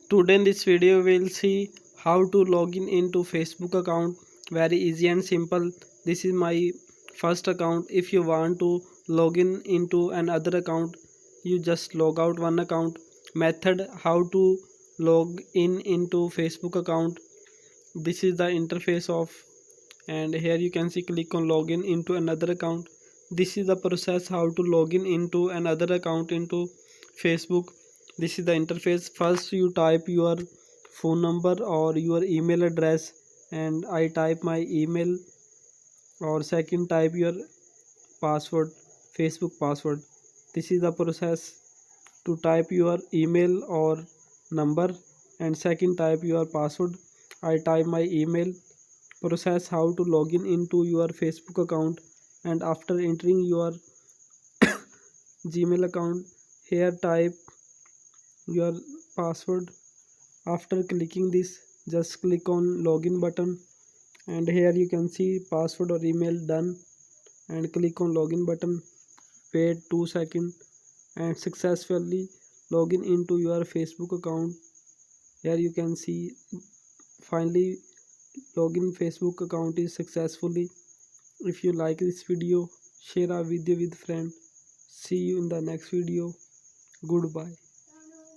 Today in this video we'll see how to log in into Facebook account. Very easy and simple. This is my first account. If you want to log in into another account, you just log out one account. Method how to log in into Facebook account. This is the interface of, and here you can see click on login into another account. This is the process how to log in into another account into Facebook. This is the interface. First you type your phone number or your email address, and I type my email, or second type your password, Facebook password. This is the process to type your email or number, and second type your password. I type my email. Process how to log in into your Facebook account, and after entering your Gmail account, here type your password. After clicking this, just click on login button, and here you can see password or email done, and click on login button. Wait 2 seconds and successfully login into your Facebook account. Here you can see finally login Facebook account is successfully. If you like this video, share our video with friend. See you in the next video. Goodbye.